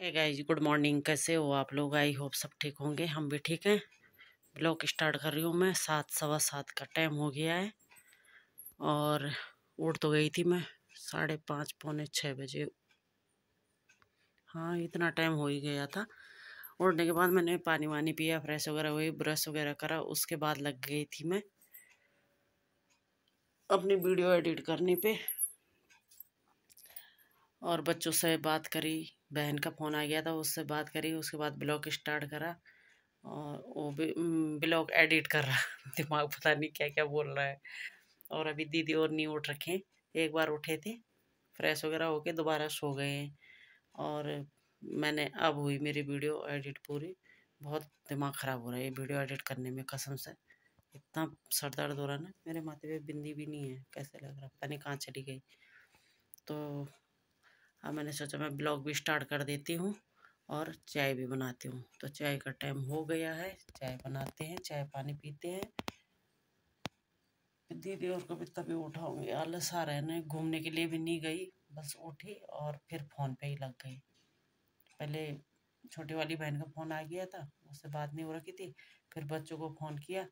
Hey guys, good morning. कैसे हो आप लोग? आई होप सब ठीक होंगे। हम भी ठीक हैं। ब्लॉग स्टार्ट कर रही हूँ मैं। 7 सवा 7 का टाइम हो गया है और उठ तो गई थी मैं 5:30 पौने 6 बजे। हाँ, इतना टाइम हो ही गया था। उठने के बाद मैंने पानी वानी पिया, फ्रेश वगैरह हुई, ब्रश वगैरह करा। उसके बाद लग गई थी मैं अपनी वीडियो एडिट करने पे और बच्चों से बात करी। बहन का फ़ोन आ गया था, उससे बात करी। उसके बाद ब्लॉग स्टार्ट करा और वो भी ब्लॉग एडिट कर रहा दिमाग पता नहीं क्या क्या बोल रहा है। और अभी दीदी और नहीं उठ रखे। एक बार उठे थे, फ्रेश वगैरह होके दोबारा सो गए हैं। और मैंने अब हुई मेरी वीडियो एडिट पूरी। बहुत दिमाग ख़राब हो रहा है ये वीडियो एडिट करने में, कसम से। इतना सर दर्द हो रहा है ना, मेरे माथे पे बिंदी भी नहीं है। कैसे लग रहा पता नहीं कहाँ चली गई। तो अब मैंने सोचा मैं ब्लॉग भी स्टार्ट कर देती हूँ और चाय भी बनाती हूँ। तो चाय का टाइम हो गया है, चाय बनाते हैं, चाय पानी पीते हैं। दीदी और कभी तभी उठाऊंगी, आलस आ रहा है ना। घूमने के लिए भी नहीं गई, बस उठी और फिर फ़ोन पे ही लग गई। पहले छोटी वाली बहन का फ़ोन आ गया था, उससे बात नहीं हो रखी थी। फिर बच्चों को फ़ोन किया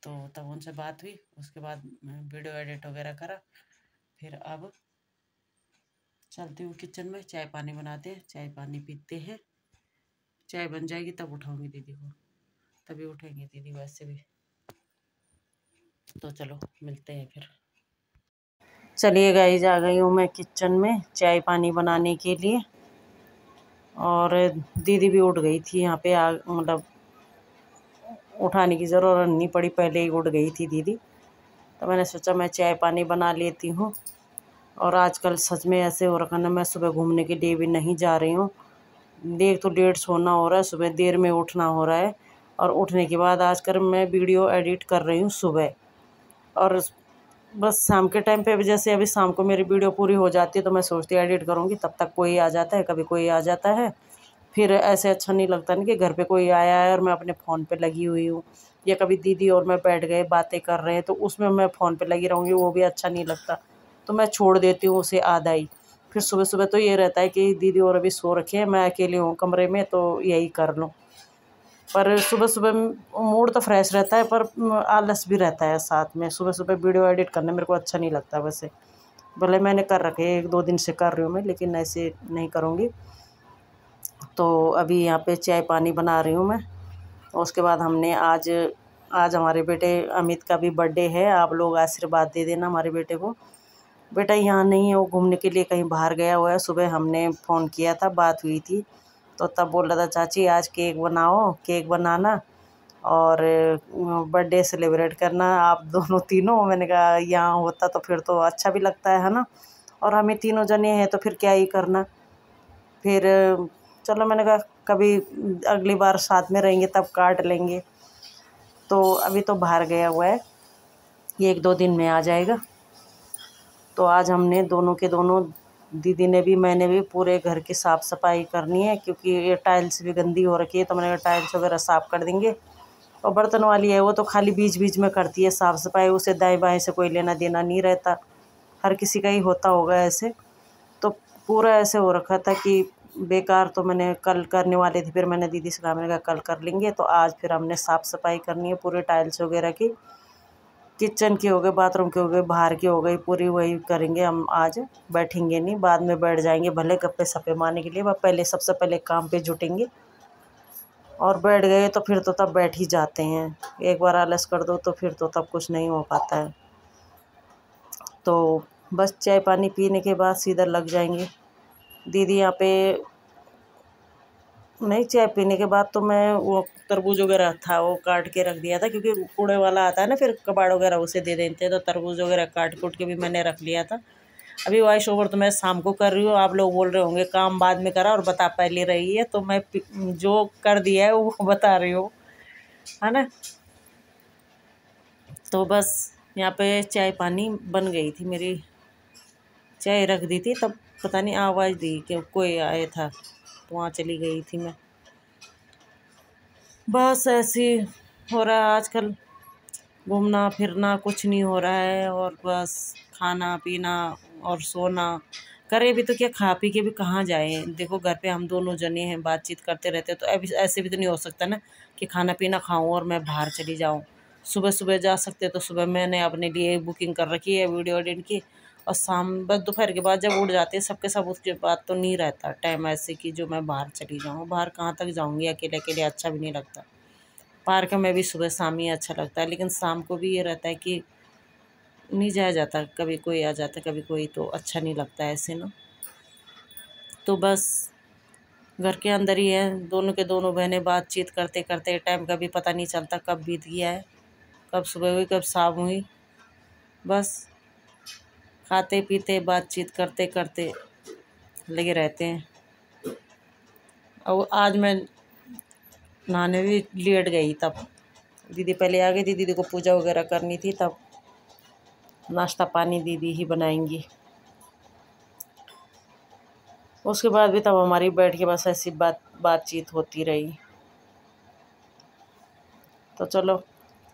तो तब उनसे बात हुई। उसके बाद मैं वीडियो एडिट वगैरह करा। फिर अब चलती हूँ किचन में, चाय पानी बनाते हैं, चाय पानी पीते हैं। चाय बन जाएगी तब उठाऊंगी दीदी को, तभी उठेंगे दीदी वैसे भी। तो चलो मिलते हैं फिर। चलिए गाइस, आ गई हूँ मैं किचन में चाय पानी बनाने के लिए। और दीदी भी उठ गई थी यहाँ पे। मतलब उठाने की ज़रूरत नहीं पड़ी, पहले ही उठ गई थी दीदी। तो मैंने सोचा मैं चाय पानी बना लेती हूँ। और आजकल सच में ऐसे हो रखा ना, मैं सुबह घूमने के लिए भी नहीं जा रही हूँ। देर तो लेट सोना हो रहा है, सुबह देर में उठना हो रहा है। और उठने के बाद आजकल मैं वीडियो एडिट कर रही हूँ सुबह। और बस शाम के टाइम पे, जैसे अभी शाम को मेरी वीडियो पूरी हो जाती है तो मैं सोचती एडिट करूँगी, तब तक कोई आ जाता है, कभी कोई आ जाता है। फिर ऐसे अच्छा नहीं लगता ना कि घर पे कोई आया है और मैं अपने फ़ोन पे लगी हुई हूँ। या कभी दीदी और मैं बैठ गए बातें कर रहे हैं तो उसमें मैं फ़ोन पे लगी रहूँगी, वो भी अच्छा नहीं लगता। तो मैं छोड़ देती हूँ उसे आधा ही। फिर सुबह सुबह तो ये रहता है कि दीदी और अभी सो रखी है, मैं अकेली हूँ कमरे में, तो यही कर लूँ। पर सुबह सुबह मूड तो फ्रेश रहता है, पर आलस भी रहता है साथ में। सुबह सुबह वीडियो एडिट करना मेरे को अच्छा नहीं लगता वैसे। भले मैंने कर रखे हैं, 1-2 दिन से कर रही हूँ मैं, लेकिन ऐसे नहीं करूँगी। तो अभी यहाँ पे चाय पानी बना रही हूँ मैं। उसके बाद हमने आज आज हमारे बेटे अमित का भी बर्थडे है। आप लोग आशीर्वाद दे देना हमारे बेटे को। बेटा यहाँ नहीं है, वो घूमने के लिए कहीं बाहर गया हुआ है। सुबह हमने फ़ोन किया था, बात हुई थी, तो तब बोल रहा था चाची आज केक बनाओ, केक बनाना और बर्थडे सेलिब्रेट करना आप दोनों तीनों। मैंने कहा यहाँ होता तो फिर तो अच्छा भी लगता है ना। और हमें तीनों जने हैं तो फिर क्या ही करना। फिर चलो मैंने कहा कभी अगली बार साथ में रहेंगे तब काट लेंगे। तो अभी तो बाहर गया हुआ है, ये 1-2 दिन में आ जाएगा। तो आज हमने दोनों के दोनों, दीदी ने भी मैंने भी, पूरे घर की साफ़ सफाई करनी है क्योंकि ये टाइल्स भी गंदी हो रखी है। तो मैंने कहा टाइल्स वगैरह साफ़ कर देंगे। और बर्तन वाली है वो तो खाली बीच बीच में करती है साफ़ सफाई, उसे दाएं बाएं से कोई लेना देना नहीं रहता। हर किसी का ही होता होगा ऐसे। तो पूरा ऐसे हो रखा था कि बेकार। तो मैंने कल करने वाले थे, फिर मैंने दीदी से कहा, मैंने कहा कल कर लेंगे। तो आज फिर हमने साफ़ सफाई करनी है पूरे टाइल्स वगैरह की। किचन की हो गई, बाथरूम की हो गई, बाहर की हो गई, पूरी वही करेंगे हम आज। बैठेंगे नहीं, बाद में बैठ जाएंगे भले गप्पे सप्पे मारने के लिए, वह पहले सबसे पहले काम पे जुटेंगे। और बैठ गए तो फिर तो तब बैठ ही जाते हैं। एक बार आलस कर दो तो फिर तो तब कुछ नहीं हो पाता है। तो बस चाय पानी पीने के बाद सीधा लग जाएंगे। दीदी यहाँ पे नहीं, चाय पीने के बाद तो मैं वो तरबूज वगैरह था वो काट के रख दिया था, क्योंकि कूड़े वाला आता है ना फिर कबाड़ वगैरह उसे दे देते हैं। तो तरबूज वगैरह काट कूट के भी मैंने रख लिया था। अभी वॉइस ओवर तो मैं शाम को कर रही हूँ। आप लोग बोल रहे होंगे काम बाद में करा और बता पहले रही है, तो मैं जो कर दिया है वो बता रही हूँ, है ना। तो बस यहाँ पे चाय पानी बन गई थी मेरी, चाय रख दी थी। तब पता नहीं आवाज़ दी कि कोई आया था, तो वहाँ चली गई थी मैं। बस ऐसे हो रहा है आजकल, घूमना फिरना कुछ नहीं हो रहा है, और बस खाना पीना और सोना। करें भी तो क्या, खा पी के भी कहाँ जाए। देखो घर पे हम दोनों जने हैं, बातचीत करते रहते हैं, तो अभी ऐसे भी तो नहीं हो सकता ना कि खाना पीना खाऊं और मैं बाहर चली जाऊं। सुबह सुबह जा सकते तो सुबह मैंने अपने लिए बुकिंग कर रखी है वीडियो एडिट की, और शाम बस दोपहर के बाद जब उठ जाते हैं सबके सब, उसके बाद तो नहीं रहता टाइम ऐसे कि जो मैं बाहर चली जाऊँ। बाहर कहाँ तक जाऊँगी अकेले अकेले, अच्छा भी नहीं लगता। पार्क में भी सुबह शाम ही अच्छा लगता है, लेकिन शाम को भी ये रहता है कि नहीं जाया जाता, कभी कोई आ जाता कभी कोई, तो अच्छा नहीं लगता ऐसे ना। तो बस घर के अंदर ही है, दोनों के दोनों बहनें बातचीत करते करते टाइम का भी पता नहीं चलता कब बीत गया है, कब सुबह हुई कब शाम हुई। बस खाते पीते बातचीत करते करते लगे रहते हैं। और आज मैं नहाने भी लेट गई, तब दीदी पहले आ गई थी, दीदी को पूजा वगैरह करनी थी, तब नाश्ता पानी दीदी ही बनाएंगी। उसके बाद भी तब हमारी बैठ के बस ऐसी बातचीत होती रही। तो चलो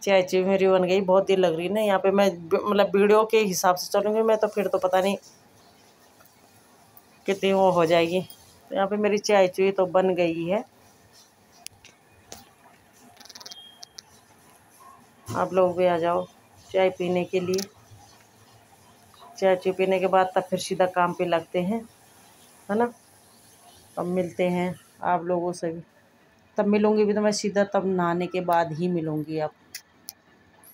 चाय ची मेरी बन गई, बहुत देर लग रही ना यहाँ पे। मैं मतलब वीडियो के हिसाब से चलूँगी मैं तो फिर तो पता नहीं कितनी वो हो जाएगी। तो यहाँ पे मेरी चाय चुई तो बन गई है। आप लोग भी आ जाओ चाय पीने के लिए। चाय चुई पीने के बाद तब फिर सीधा काम पे लगते हैं, है ना। तब मिलते हैं आप लोगों से भी, तब मिलूँगी भी तो मैं सीधा तब नहाने के बाद ही मिलूँगी, अब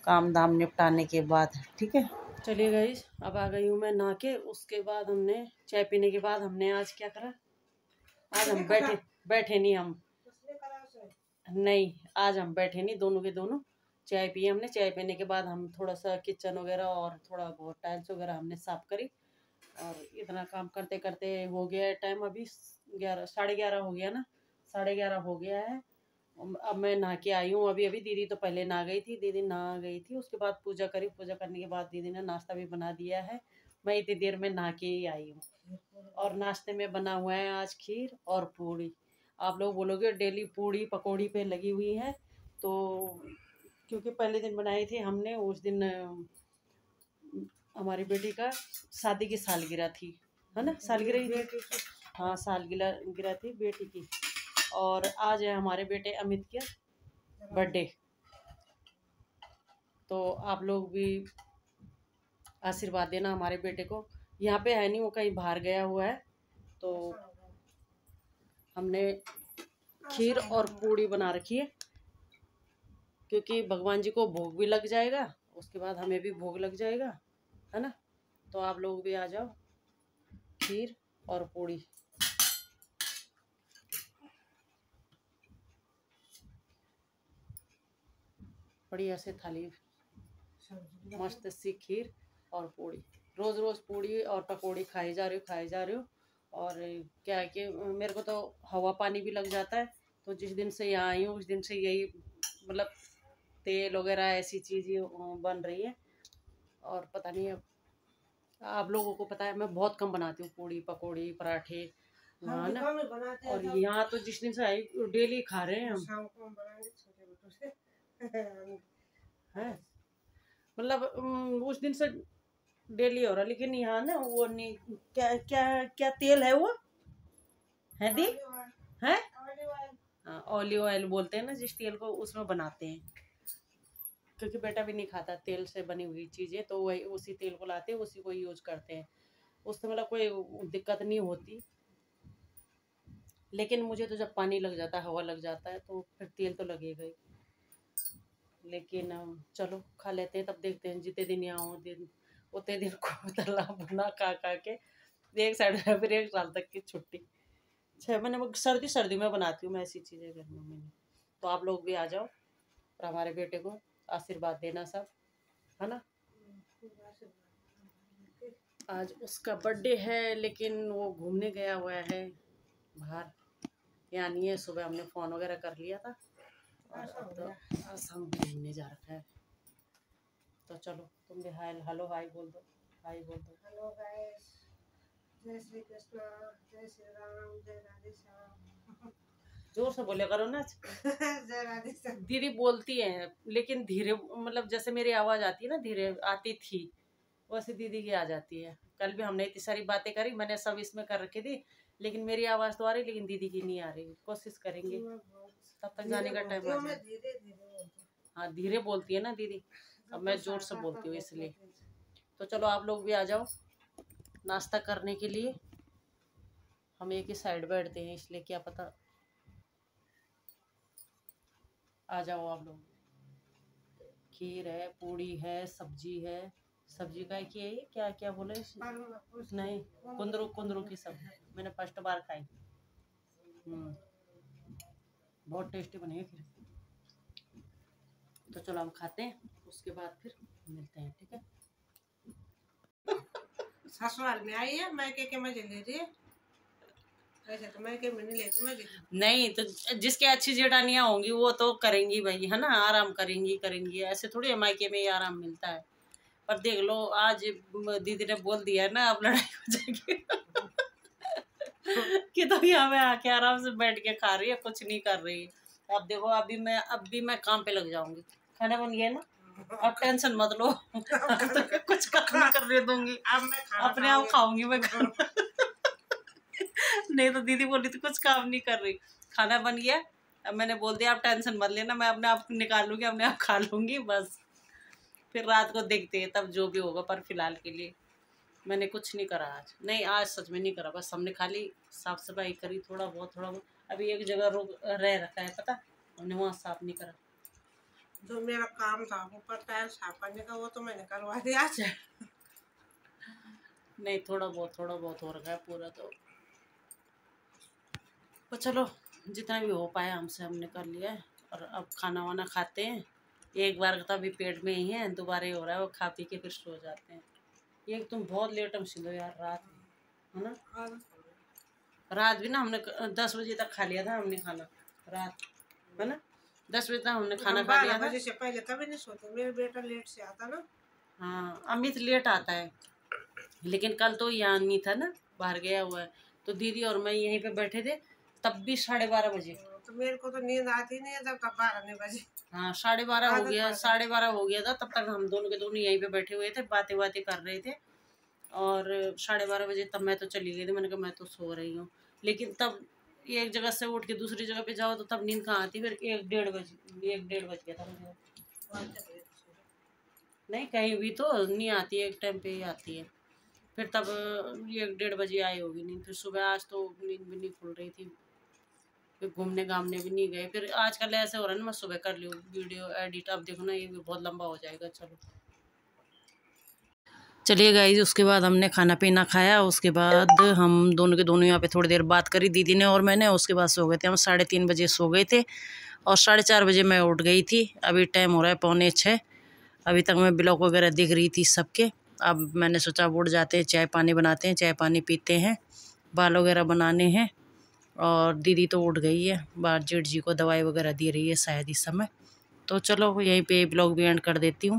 काम धाम निपटाने के बाद, ठीक है। चलिए गाइस, अब आ गई हूँ मैं नहा के। उसके बाद हमने चाय पीने के बाद हमने आज क्या करा, आज हम बैठे नहीं, हम नहीं, आज हम बैठे नहीं, दोनों के दोनों चाय पिए हमने। चाय पीने के बाद हम थोड़ा सा किचन वगैरह और थोड़ा बहुत टाइल्स वगैरह हमने साफ करी, और इतना काम करते करते हो गया है टाइम, अभी 11 साढ़े 11 हो गया ना, 11:30 हो गया है। अब मैं नहा के आई हूँ अभी अभी। दीदी तो पहले नहा गई थी, दीदी नहा गई थी, उसके बाद पूजा करी, पूजा करने के बाद दीदी ने नाश्ता भी बना दिया है। मैं इतनी देर में नहा के ही आई हूँ। और नाश्ते में बना हुआ है आज खीर और पूड़ी। आप लोग बोलोगे डेली पूड़ी पकौड़ी पे लगी हुई है, तो क्योंकि पहले दिन बनाई थी हमने, उस दिन हमारी बेटी का शादी की सालगिरह थी, है ना, सालगिरह ही थी। हाँ, सालगिरह थी बेटी की। और आज है हमारे बेटे अमित का बर्थडे, तो आप लोग भी आशीर्वाद देना हमारे बेटे को। यहाँ पे है नहीं, वो कहीं बाहर गया हुआ है। तो हमने खीर और पूड़ी बना रखी है, क्योंकि भगवान जी को भोग भी लग जाएगा, उसके बाद हमें भी भोग लग जाएगा, है ना। तो आप लोग भी आ जाओ, खीर और पूड़ी। बढ़िया से थाली, मस्त सी खीर और पूड़ी। रोज़ रोज़ पूड़ी और पकौड़ी खाई जा रही हो। और क्या है कि मेरे को तो हवा पानी भी लग जाता है, तो जिस दिन से यहाँ आई हूँ उस दिन से यही मतलब तेल वगैरह ऐसी चीज़ें बन रही है। और पता नहीं, अब आप लोगों को पता है मैं बहुत कम बनाती हूँ पूड़ी पकौड़ी पराठे वहाँ ना। और यहाँ तो जिस दिन से आई डेली खा रहे हैं हम, है मतलब उस दिन से डेली हो रहा। लेकिन यहाँ ना वो नहीं, क्या क्या क्या तेल है वो, है दी, है हाँ, ऑलिव ऑयल बोलते हैं ना जिस तेल को, उसमें बनाते हैं। क्योंकि बेटा भी नहीं खाता तेल से बनी हुई चीज़ें, तो वही उसी तेल को लाते हैं, उसी को यूज करते हैं। उससे मतलब कोई दिक्कत नहीं होती। लेकिन मुझे तो जब पानी लग जाता है, हवा लग जाता है, तो फिर तेल तो लगेगा ही। लेकिन चलो खा लेते हैं, तब देखते हैं जितने दिन यहाँ हो दिन उतने दिन को तला भुना खा के एक साइड में, फिर 1 साल तक की छुट्टी। 6 महीने में सर्दी में बनाती हूँ मैं ऐसी चीज़ें घर में मैंने। तो आप लोग भी आ जाओ और हमारे बेटे को आशीर्वाद देना सब, है ना। आज उसका बर्थडे है, लेकिन वो घूमने गया हुआ है बाहर, यहाँ नहीं है। सुबह हमने फ़ोन वगैरह कर लिया था, और अब तो असम घूमने जा रखा है। तो चलो तुम भी हाय हेलो हाय बोल दो, हाय बोल दो। हेलो गाइस, जय श्री कृष्ण, जय श्री राम, जय राधे श्याम। जोर से बोले करो ना। जय राधे श्याम। दीदी बोलती है लेकिन धीरे, मतलब जैसे मेरी आवाज़ आती है ना धीरे आती थी, वैसे दीदी की आ जाती है। कल भी हमने इतनी सारी बातें करी, मैंने सब इसमें कर रखी थी, लेकिन मेरी आवाज़ तो आ रही, लेकिन दीदी की नहीं आ रही। कोशिश करेंगे, तब तक जाने का टाइम आ जाए। हाँ, धीरे बोलती है ना दीदी, अब मैं जोर से बोलती हूँ इसलिए। तो चलो आप लोग भी आ जाओ नाश्ता करने के लिए। हम एक ही साइड बैठते हैं, इसलिए क्या पता आ जाओ आप लोग। खीर है, पूड़ी है, सब्जी है। सब्जी का क्या है, क्या क्या बोले? नहीं, कुंदरू की सब्जी मैंने फर्स्ट बार खाई। बहुत टेस्टी बनी है खीर। तो चलो हम खाते हैं, उसके बाद फिर मिलते हैं, ठीक है। ससुराल में आई है, मैं के मजे ले रही है, वैसे तो मैं के में नहीं लेती मजे। नहीं तो जिसके अच्छी जेठानियां होंगी वो तो करेंगी भाई, है ना, आराम करेंगी। ऐसे थोड़ी मायके में ही आराम मिलता है। पर देख लो, आज दीदी ने बोल दिया है ना, अब लड़ाई हो जाएगी कि तो यहाँ में आके आराम से बैठ के खा रही है, कुछ नहीं कर रही है। अब देखो, अब भी मैं काम पे लग जाऊंगी। खाना बन गया ना, अब टेंशन मत लो तो कुछ काम नहीं करने दूंगी, अब मैं अपने आप खाऊंगी मैं नहीं तो दीदी बोली तो कुछ काम नहीं कर रही। खाना बन गया, अब मैंने बोल दिया आप टेंशन मत लेना, मैं अपने आप निकाल लूंगी, अपने आप खा लूंगी बस। फिर रात को देखते हैं तब जो भी होगा, पर फिलहाल के लिए मैंने कुछ नहीं करा आज। नहीं, आज सच में नहीं करा, बस हमने खाली साफ सफाई करी, थोड़ा बहुत। अभी एक जगह रह रखा है, पता, हमने वहाँ साफ नहीं करा। जो मेरा काम था ऊपर टायर साफ करने का, वो तो मैंने करवा दिया आज। नहीं, थोड़ा बहुत हो रखा है, पूरा तो चलो जितना भी हो पाया हमसे हमने कर लिया है। और अब खाना वाना खाते हैं। एक बार का अभी पेट में ही है, दोबारा हो रहा है, वो खा पी के फिर सो जाते हैं। ये तुम बहुत लेट हम सिलो यार, रात है ना, रात भी ना हमने 10 बजे तक खा लिया था हमने खाना, रात है ना, 10 बजे तक हमने खाना खा लिया था। से पहले कभी नहीं सोते, मेरा बेटा लेट से आता ना। हाँ, अमित लेट आता है, लेकिन कल तो यहाँ नहीं था ना, बाहर गया हुआ है, तो दीदी और मैं यहीं पे बैठे थे, तब भी 12:30 बजे। तो मेरे को तो नींद आती नहीं है जब तक 12 बजे। हाँ, 12:30 हो गया, 12:30 हो गया था, तब तक हम दोनों के दोनों यहीं पे बैठे हुए थे, बातें कर रहे थे। और 12:30 बजे तब मैं तो चली गई थी, मैंने कहा मैं तो सो रही हूँ। लेकिन तब एक जगह से उठ के दूसरी जगह पे जाओ तो तब नींद कहाँ आती, फिर 1-1:30 बज गया था मुझे। नहीं, कहीं भी तो नहीं आती, एक टाइम पे ही आती है। फिर तब 1-1:30 बजे आई होगी नींद। फिर सुबह आज तो नींद भी नहीं खुल रही थी, फिर घूमने घामने भी नहीं गए। फिर आजकल ऐसे हो रहा है ना, मैं सुबह कर लूँ वीडियो एडिट, अब देखो ना ये भी बहुत लंबा हो जाएगा। चलिए गाइस, उसके बाद हमने खाना पीना खाया, उसके बाद हम दोनों के दोनों यहाँ पे थोड़ी देर बात करी दीदी ने और मैंने, उसके बाद सो गए थे। हम 3:30 बजे सो गए थे और 4:30 बजे मैं उठ गई थी। अभी टाइम हो रहा है 5:45। अभी तक मैं ब्लॉग वगैरह दिख रही थी सबके। अब मैंने सोचा उठ जाते हैं, चाय पानी बनाते हैं, चाय पानी पीते हैं, बाल वगैरह बनाने हैं। और दीदी तो उठ गई है, बाहर जेठ जी को दवाई वगैरह दे रही है शायद इस समय। तो चलो यहीं पे ब्लॉग भी एंड कर देती हूँ।